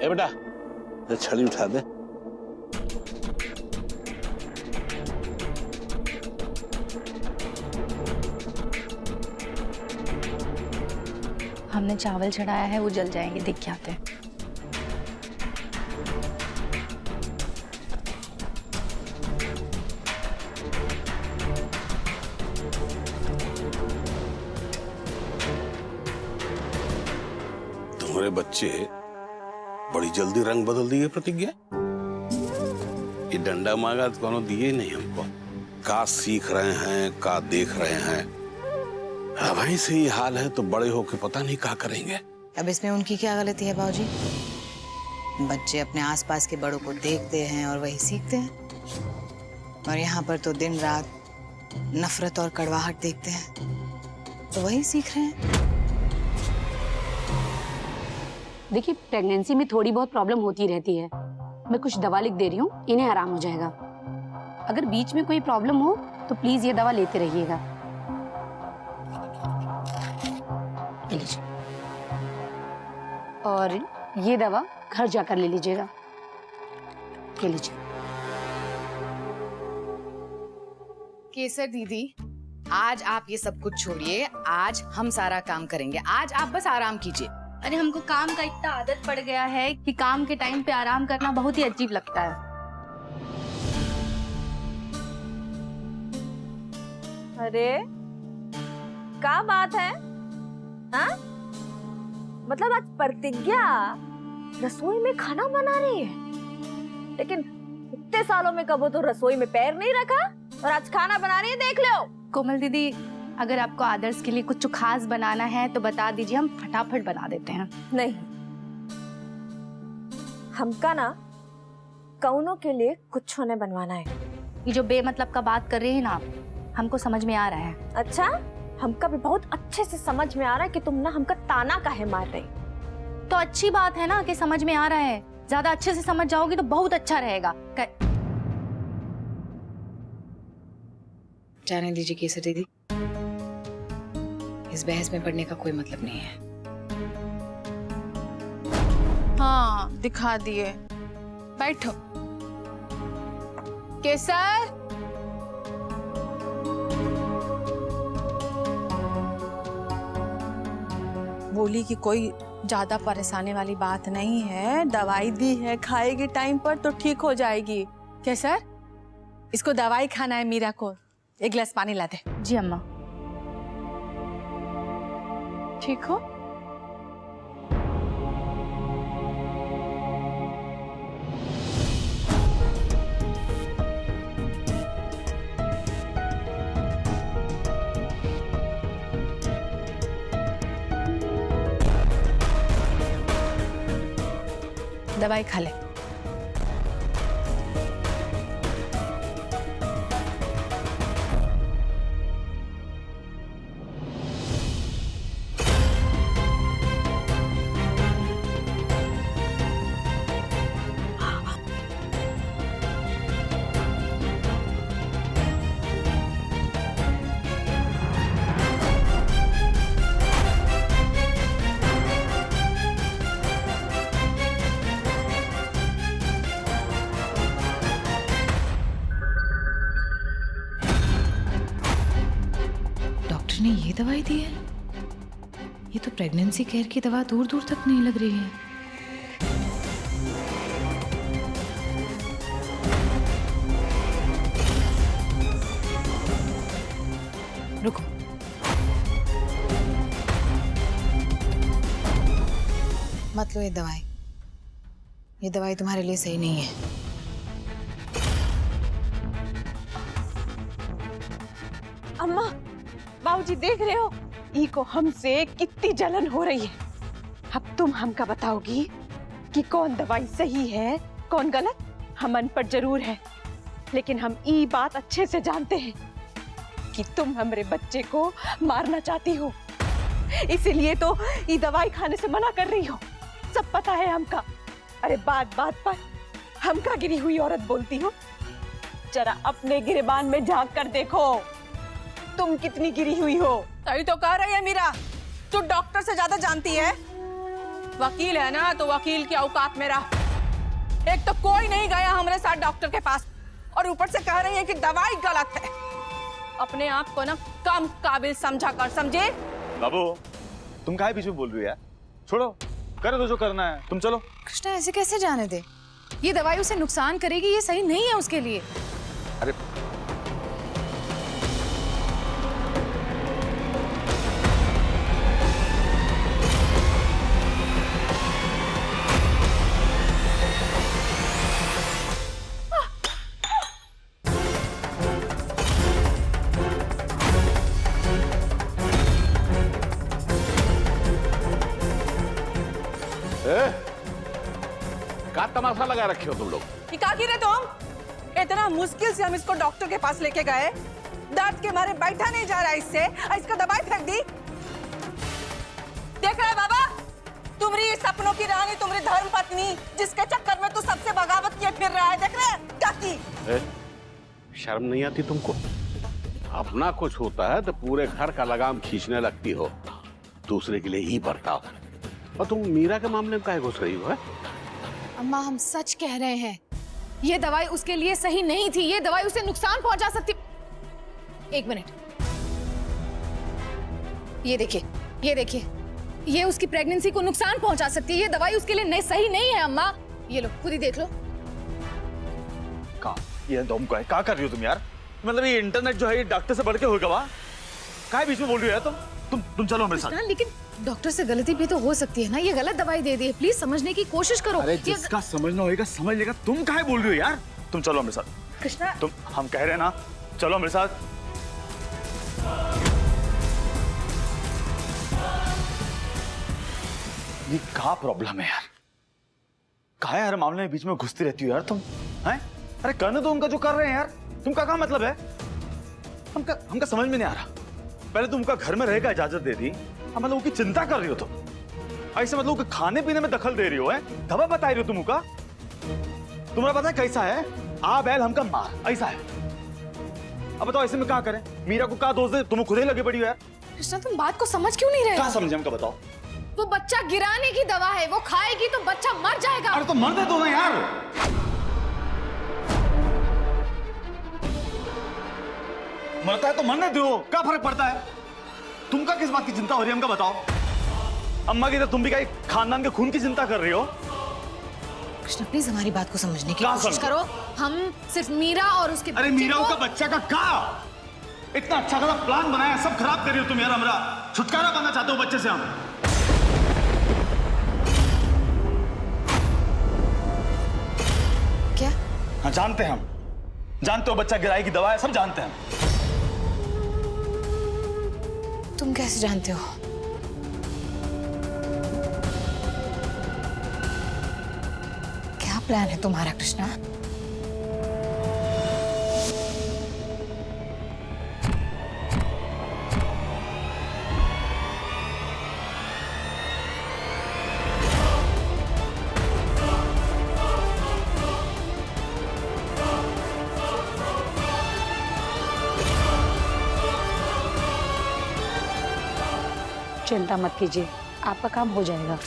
ए बेटा, ये छड़ी उठा दे। हमने चावल चढ़ाया है, वो जल जाएंगे, देख के आते हैं। तुम्हारे बच्चे बड़ी जल्दी रंग बदल दिए प्रतिज्ञा। ये डंडा मांगा तो कोनो दिए नहीं हमको। का सीख रहे हैं, का देख रहे हैं। अब ऐसे ही हाल है तो बड़े होके पता नहीं क्या करेंगे। अब इसमें उनकी क्या गलती है बाबूजी? बच्चे अपने आसपास के बड़ों को देखते हैं और वही सीखते हैं। और यहाँ पर तो दिन रात नफरत और कड़वाहट देखते हैं, तो वही सीख रहे हैं। देखिए, प्रेगनेंसी में थोड़ी बहुत प्रॉब्लम होती रहती है। मैं कुछ दवा लिख दे रही हूँ, इन्हें आराम हो जाएगा। अगर बीच में कोई प्रॉब्लम हो तो प्लीज ये दवा लेते रहिएगा। लीजिए, और ये दवा घर जाकर ले लीजिएगा। ले लीजिए। केसर दीदी, आज आप ये सब कुछ छोड़िए, आज हम सारा काम करेंगे। आज आप बस आराम कीजिए। अरे हमको काम का इतना आदत पड़ गया है कि काम के टाइम पे आराम करना बहुत ही अजीब लगता है। अरे क्या बात है? हाँ? मतलब आज प्रतिज्ञा रसोई में खाना बना रही है, लेकिन इतने सालों में कबो तो रसोई में पैर नहीं रखा और आज खाना बना रही है, देख लो। कोमल दीदी, अगर आपको आदर्श के लिए कुछ खास बनाना है तो बता दीजिए, हम फटाफट बना देते हैं। नहीं, हमका ना कौनों के लिए कुछ होने बनवाना है। ये जो बेमतलब का बात कर रही है ना आप, हमको समझ में आ रहा है। अच्छा, हमका भी बहुत अच्छे से समझ में आ रहा है कि तुम ना हमका ताना काहे मार रही। तो अच्छी बात है ना कि समझ में आ रहा है। ज्यादा अच्छे से समझ जाओगी तो बहुत अच्छा रहेगा। जाने दीजिए केसर दीदी, इस बहस में पड़ने का कोई मतलब नहीं है। हाँ, दिखा दिए। बैठो। केसर, बोली कि कोई ज्यादा परेशानी वाली बात नहीं है, दवाई दी है, खाएगी टाइम पर तो ठीक हो जाएगी। केसर, इसको दवाई खाना है मीरा को, एक गिलास पानी ला दे। जी अम्मा। ठीक हो? दवाई खा ले। ने ये दवाई दी है? ये तो प्रेगनेंसी केयर की दवा दूर दूर तक नहीं लग रही है। रुको, मत लो ये दवाई। ये दवाई तुम्हारे लिए सही नहीं है। अम्मा, बाबूजी देख रहे हो, ई को हमसे कितनी जलन हो रही है। अब तुम हमका बताओगी कि कौन दवाई सही है कौन गलत। हम अनपढ़ जरूर है, लेकिन हम ई बात अच्छे से जानते हैं कि तुम हमरे बच्चे को मारना चाहती हो, इसीलिए तो ये दवाई खाने से मना कर रही हो। सब पता है हमका। अरे बात बात पर हमका गिरी हुई औरत बोलती हो। जरा अपने गिरेबान में झांक कर देखो, तुम कितनी गिरी हुई हो। तभी तो कह रही है मीरा, तू डॉक्टर से ज्यादा जानती है। वकील है ना तो वकील की औकात में रह। एक तो कोई नहीं गया हमारे साथ डॉक्टर के पास और ऊपर से कह रही है कि दवाई गलत है। अपने आप को ना कम काबिल समझा कर, समझे? बाबू तुम काहे बीच में बोल रही हो यार? छोड़ो, कर दो जो करना है, तुम चलो। कृष्णा ऐसे कैसे जाने दे? ये दवाई उसे नुकसान करेगी, ये सही नहीं है उसके लिए। अरे का तमाशा लगा रखे हो तुम लोग? ये क्या गिरे तुम? इतना मुश्किल से हम इसको डॉक्टर के पास लेके गए, दर्द के मारे बैठा नहीं जा रहा इससे, और इसको दवाई फेंक दी। देख रहा है बाबा, तुम्हारी सपनों की रानी, तुम्हारी धर्म पत्नी, जिसके चक्कर में तू सबसे बगावत किए फिर रहा है, देख रहे हैं क्या की? शर्म नहीं आती तुमको? अपना कुछ होता है तो पूरे घर का लगाम खींचने लगती हो, दूसरे के लिए ही बर्ताव। और तुम मीरा के मामले में काहे घुस रही हो? अम्मा हम सच कह रहे हैं, ये दवाई उसके लिए सही नहीं थी, ये दवाई उसे नुकसान पहुंचा सकती। एक मिनट, ये देखिए, ये देखिए, ये उसकी प्रेगनेंसी को नुकसान पहुंचा सकती है, ये दवाई उसके लिए नहीं, सही नहीं है अम्मा। ये लो, खुद ही देख लो। का ये दम को है, क्या कर रही हो तुम यार? मतलब ये इंटरनेट जो है ये डॉक्टर से बढ़ के होगा वा? काहे बीच में बोल रही हो यार तुम चलो मेरे साथ। लेकिन डॉक्टर से गलती भी तो हो सकती है ना, ये गलत दवाई दे दी है, प्लीज समझने की कोशिश करो। अरे जिसका समझना होगा समझ लेगा, तुम काहे बोल रही हो यार? तुम चलो मेरे साथ। कृष्णा, तुम, हम कह रहे हैं ना, चलो मेरे साथ। ये क्या प्रॉब्लम है यार? काहे हर मामले में बीच में घुसती रहती हो यार तुम? हैं? अरे करने दो उनका जो कर रहे हैं यार, तुमका क्या मतलब है? हमका समझ में नहीं आ रहा। पहले तुमका घर में रहेगा इजाजत दे दी, अब मतलब उसकी चिंता कर रही हो तुम। ऐसे मतलब उसके खाने पीने में दखल दे रही हो, है दवा बता रही हो तुम का? तुम्हारा पता है कैसा है? आ बैल हमका मार, ऐसा है। अब बताओ ऐसे में क्या करें? मीरा को क्या दोष दे? तुम खुद ही लगे पड़ी हो यार। कृष्णा तुम बात को समझ क्यों नहीं रहे? क्या समझे हमका बताओ? वो बच्चा गिराने की दवा है, वो खाएगी तो बच्चा मर जाएगा। अरे तो मर दे दो ना यार। मरता है तो मरने दो, क्या फर्क पड़ता है? तुमका किस बात की चिंता हो रही है हमका बताओ? अम्मा की तो तुम भी क्या खानदान के खून की चिंता कर रही हो? कृष्णा प्लीज हमारी बात को समझने की क्या कोशिश समझो? करो। हम सिर्फ मीरा और उसके अरे बच्चे मीरा को- का बच्चा का क्या? इतना अच्छा खासा प्लान बनाया, सब खराब कर रही हो तुम यार। हमरा छुटकारा पाना चाहते हो बच्चे से हम। क्या? हाँ जानते हैं हम, जानते हो बच्चा गिराई की दवा है, सब जानते हैं। तुम कैसे जानते हो? क्या प्लान है तुम्हारा कृष्णा? चिंता मत कीजिए, आपका काम हो जाएगा।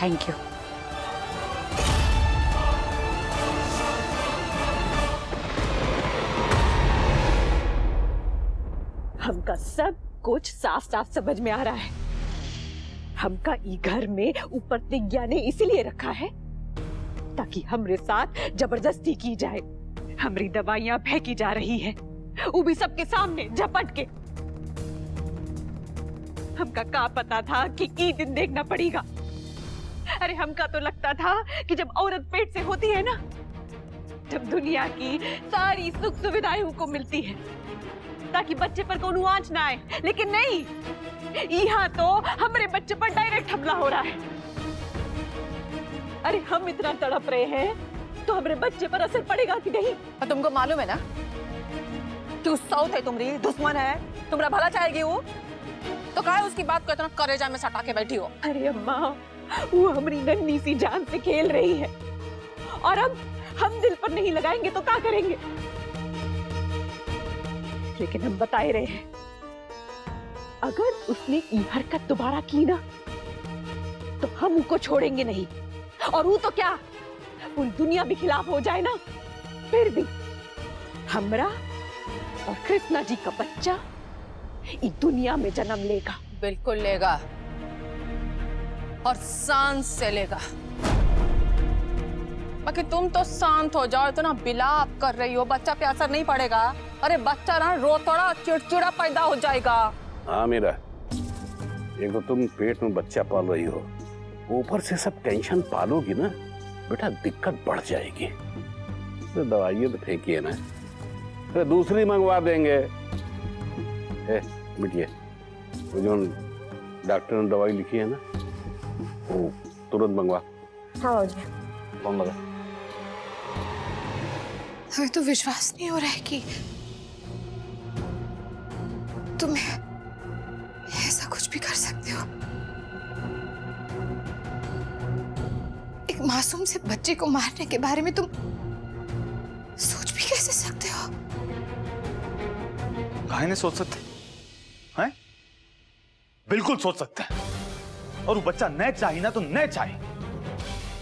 Thank you. हमका सब कुछ साफ साफ समझ में आ रहा है। हमका ई घर में ऊपर तिज्ञा ने इसीलिए रखा है ताकि हमरे साथ जबरदस्ती की जाए। हमरी दवाइयां फेंकी जा रही है, वो भी सबके सामने झपट के। हमका क्या पता था कि ई दिन देखना पड़ेगा। अरे हमका तो लगता था कि जब औरत पेट से होती है ना, जब दुनिया की सारी सुख सुविधाएं उनको मिलती है ताकि बच्चे पर कोई आंच ना आए, लेकिन नहीं, यहाँ तो हमारे बच्चे पर डायरेक्ट हमला हो रहा है। अरे हम इतना तड़प रहे हैं तो हमारे बच्चे पर असर पड़ेगा कि नहीं? और तुमको मालूम है ना कि उस साउथ है तुम्हारी दुश्मन है, तुम्हारा भला चाहेगी वो, तो काहे उसकी बात को इतना कलेजा में सटा के बैठी हो? अरे अम्मा, वो हमारी नन्ही सी जान से खेल रही है और अब हम दिल पर नहीं लगाएंगे तो क्या करेंगे? लेकिन हम बताए रहे हैं, अगर उसने ये हरकत दोबारा की ना तो हम उनको छोड़ेंगे नहीं। और वो तो क्या पूरी दुनिया भी खिलाफ हो जाए ना, फिर भी हमरा और कृष्णा जी का बच्चा इस दुनिया में जन्म लेगा। बिल्कुल लेगा और शान से लेगा। बाकी तुम तो शांत हो जाओ, इतना बिलाप कर रही हो, बच्चा पे असर नहीं पड़ेगा। अरे बच्चा ना रो थोड़ा चिड़चिड़ा पैदा हो जाएगा। हाँ मीरा, एक तो तुम पेट में बच्चा पाल रही हो, ऊपर से सब टेंशन पालोगी ना बेटा, दिक्कत बढ़ जाएगी। तो दवाइयाँ तो फेंकी है ना, तो दूसरी मंगवा देंगे। बिटिया, वो जो डॉक्टर ने दवाई लिखी है ना, वो तुरंत मंगवा। हाँ जी। कौन लगा? हमें तो विश्वास नहीं हो रहा है कि तुम ऐसा कुछ भी कर सकते हो। एक मासूम से बच्चे को मारने के बारे में तुम सोच भी कैसे सकते हो? काहे नहीं सोच सकते हैं? बिल्कुल सोच सकते हैं। और वो बच्चा न चाहिए ना तो न चाहिए।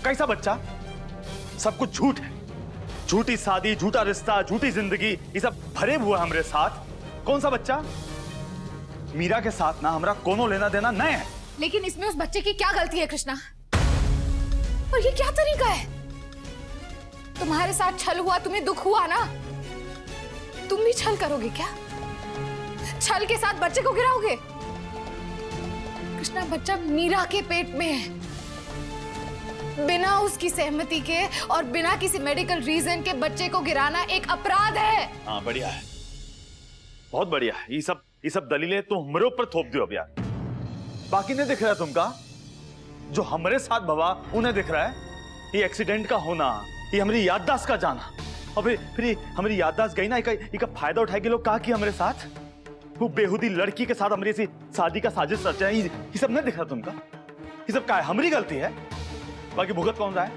कैसा बच्चा? सब कुछ झूठ है, झूठी शादी, झूठा रिश्ता, झूठी जिंदगी, ये सब भरे हुए हमारे साथ। कौन सा बच्चा? मीरा के साथ ना हमारा कोनो लेना देना नहीं है। लेकिन इसमें उस बच्चे की क्या गलती है कृष्णा? और ये क्या तरीका है? तुम्हारे साथ छल हुआ, तुम्हें दुख हुआ ना, तुम भी छल करोगे क्या? छल के साथ बच्चे को गिराओगे? कृष्णा, बच्चा मीरा के पेट में है। बिना उसकी सहमति के और बिना किसी मेडिकल रीजन के बच्चे को गिराना एक अपराध है। हाँ बढ़िया है, बहुत बढ़िया है। ये सब दलीलें तो हमारे ऊपर थोप दियो अब यार। बाकी नहीं दिख रहा है तुमका? जो हमारे साथ भवा उन्हें दिख रहा है। ये एक्सीडेंट का होना, ये हमारी याददाश्त का जाना, और फिर हमारी याददाश्त गई ना, इसका फायदा उठाएगी लोग कहा कि हमारे साथ वो बेहुदी लड़की के साथ हमारी ऐसी शादी का साजिश रचा है। ये सब नहीं दिख रहा तुमका? ये सब क्या है? हमारी गलती है। बाकी भुगत कौन रहा है?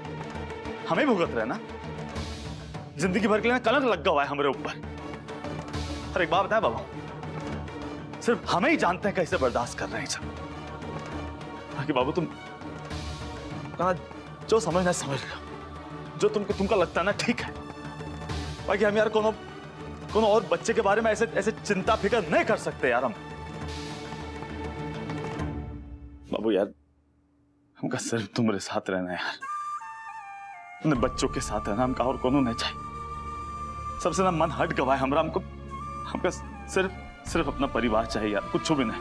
हमें भुगत रहे ना। जिंदगी भर के लिए कलंक लग हुआ है हमारे ऊपर। और एक बात बताएं बाबा, सिर्फ हमें ही जानते हैं कैसे बर्दाश्त कर रहे हैं सब। बाकी बाबू तुम जो समझना समझ लो, जो तुमका लगता है ना ठीक है। बाकी हम यार कोनो और बच्चे के बारे में ऐसे चिंता फिक्र नहीं कर सकते यार हम। बाबू यार, हमका सिर्फ तुम्हारे साथ रहना है यार, अपने बच्चों के साथ रहना हमका और कोनो नहीं चाहिए। सबसे ना मन हट गवा है हमरा, हमका सिर्फ अपना परिवार चाहिए यार, कुछ भी नहीं।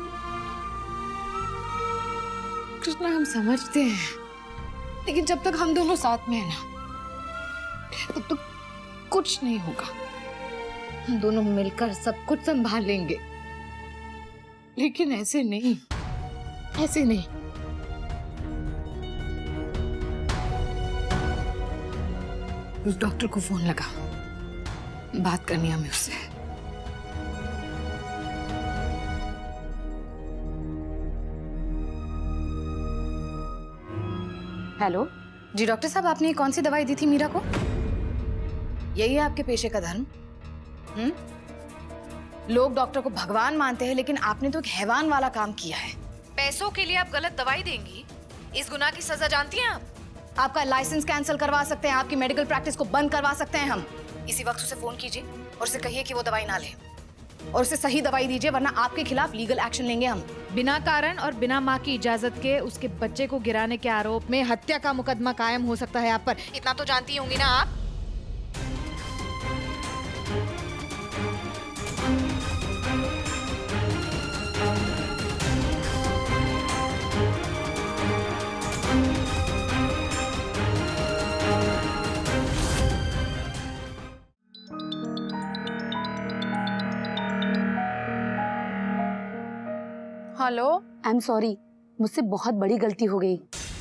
कृष्णा, हम समझते हैं, लेकिन जब तक हम दोनों साथ में हैं ना, तब तक कुछ नहीं होगा। हम दोनों मिलकर सब कुछ संभाल लेंगे। लेकिन ऐसे नहीं, ऐसे नहीं। उस डॉक्टर को फोन लगा, बात करनी है हमें उससे। हेलो जी डॉक्टर साहब, आपने कौन सी दवाई दी थी मीरा को? यही है आपके पेशे का धर्म? लोग डॉक्टर को भगवान मानते हैं, लेकिन आपने तो एक हैवान वाला काम किया है। पैसों के लिए आप गलत दवाई देंगी, इस गुनाह की सजा जानती हैं आप? आपका लाइसेंस कैंसिल करवा सकते हैं, आपकी मेडिकल प्रैक्टिस को बंद करवा सकते हैं हम। इसी वक्त उसे फोन कीजिए और उसे कहिए कि वो दवाई ना ले, और उसे सही दवाई दीजिए, वरना आपके खिलाफ लीगल एक्शन लेंगे हम। बिना कारण और बिना माँ की इजाजत के उसके बच्चे को गिराने के आरोप में हत्या का मुकदमा कायम हो सकता है आप पर। इतना तो जानती होंगी ना आप? हेलो, आई एम सॉरी, मुझसे बहुत बड़ी गलती हो गई।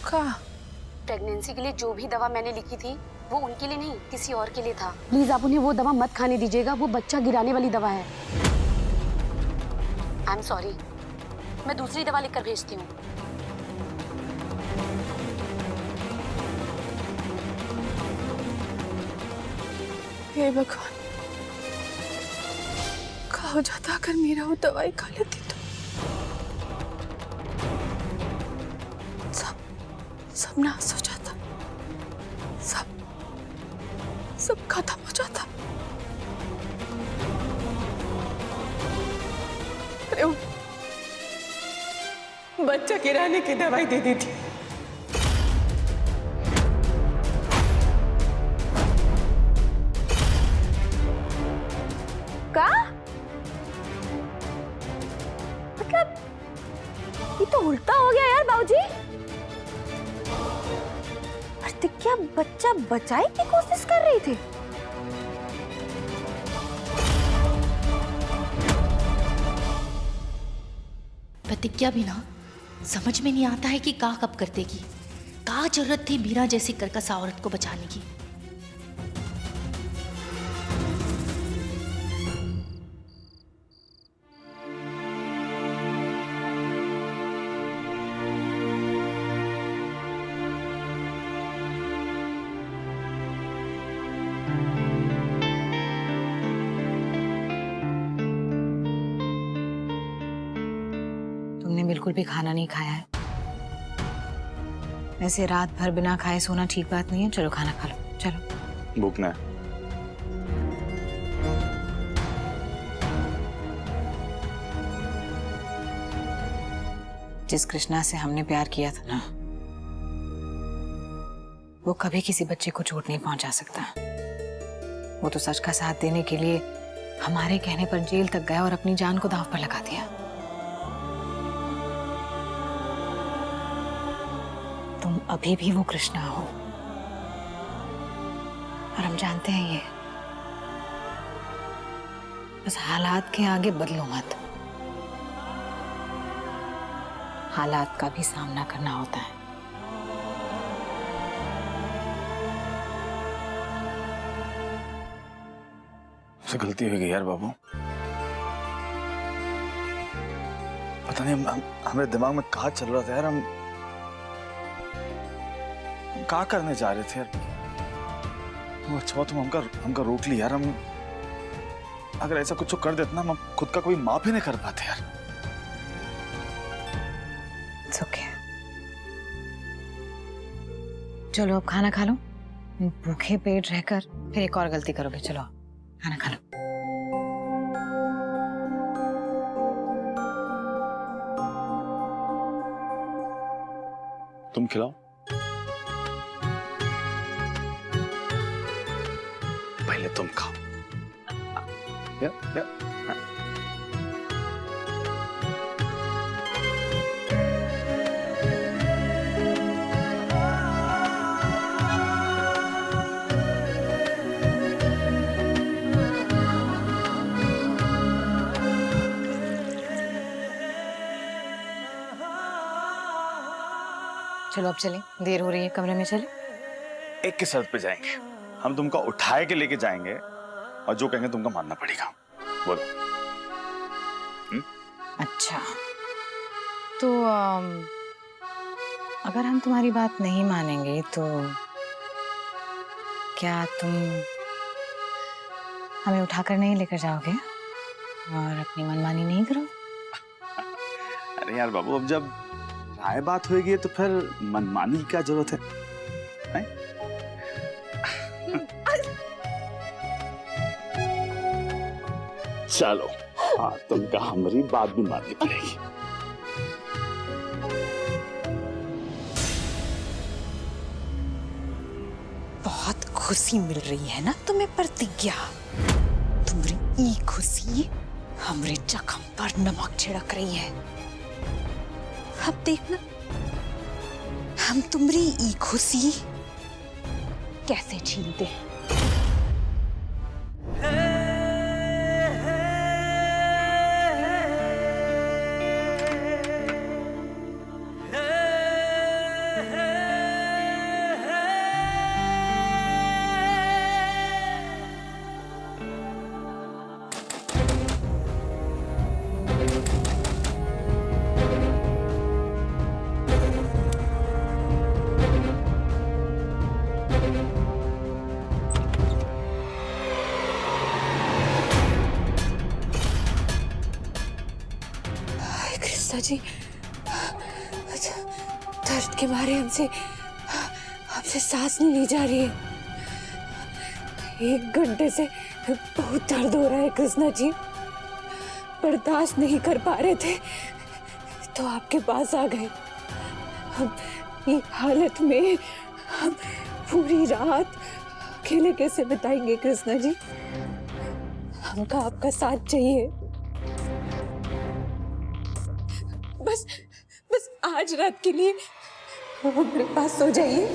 का प्रेगनेंसी के लिए जो भी दवा मैंने लिखी थी वो उनके लिए नहीं, किसी और के लिए था। प्लीज आप उन्हें वो दवा मत खाने दीजिएगा, वो बच्चा गिराने वाली दवा है। आई एम सॉरी, मैं दूसरी दवा लिखकर भेजती हूँ। हे भगवान, क्या हो जाता अगर मीरा वो दवाई खा लेती तो? सब नाश हो जाता, सब खत्म हो जाता। अरे वो बच्चा गिराने की दवाई दे दी थी। का मतलब ये तो उल्टा हो गया यार बाबूजी। प्रतिज्ञा बच्चा बचाने की कोशिश कर रही थी। प्रतिज्ञा भी ना समझ में नहीं आता है कि का कब कर देगी। का जरूरत थी मीरा जैसी कर्कश औरत को बचाने की। तुमने बिल्कुल भी खाना नहीं खाया है। वैसे रात भर बिना खाए सोना ठीक बात नहीं है। चलो खाना खा लो, चलो। भूख ना है। जिस कृष्णा से हमने प्यार किया था ना, वो कभी किसी बच्चे को चोट नहीं पहुंचा सकता। वो तो सच का साथ देने के लिए हमारे कहने पर जेल तक गया और अपनी जान को दांव पर लगा दिया। तुम अभी भी वो कृष्णा हो और हम जानते हैं ये। बस हालात के आगे बदलो मत। हालात का भी सामना करना होता है। मुझसे गलती हो गई यार बाबू। पता नहीं हमारे दिमाग में कहाँ चल रहा था यार। हम क्या करने जा रहे थे यार। अच्छा तुम हमका रोक लिया यार। हम अगर ऐसा कुछ कर देते ना, हम खुद का कोई माफ ही नहीं कर पाते यार। It's okay. चलो अब खाना खा लो। भूखे पेट रहकर फिर एक और गलती करोगे। चलो खाना खा लो। तुम खिलाओ। पहले तुम खाओ। या। चलो अब चलें, देर हो रही है, कमरे में चले। एक की शर्त पे जाएंगे। हम तुमको उठाए के लेके जाएंगे और जो कहेंगे तुमको मानना पड़ेगा। बोलो। अच्छा तो अगर हम तुम्हारी बात नहीं मानेंगे तो क्या तुम हमें उठाकर नहीं लेकर जाओगे और अपनी मनमानी नहीं करोगे? अरे यार बाबू, अब जब राय बात होगी तो फिर मनमानी की क्या जरूरत है? चलो हाँ, तुमका हमारी बात भी माननी पड़ेगी। बहुत खुशी मिल रही है ना तुम्हें प्रतिज्ञा? तुम्हारी ई खुशी हमरे जख्म पर नमक छिड़क रही है। अब देखना हम तुम्हारी ई खुशी कैसे छीनते हैं। जी दर्द के मारे हमसे मुझसे सांस नहीं ली जा रही है। 1 घंटे से बहुत दर्द हो रहा है कृष्णा जी। बर्दाश्त नहीं कर पा रहे थे तो आपके पास आ गए। अब ये हालत में हम पूरी रात अकेले कैसे बिताएंगे कृष्णा जी? हमका आपका साथ चाहिए। बस आज रात के लिए हमारे पास सो जाइए।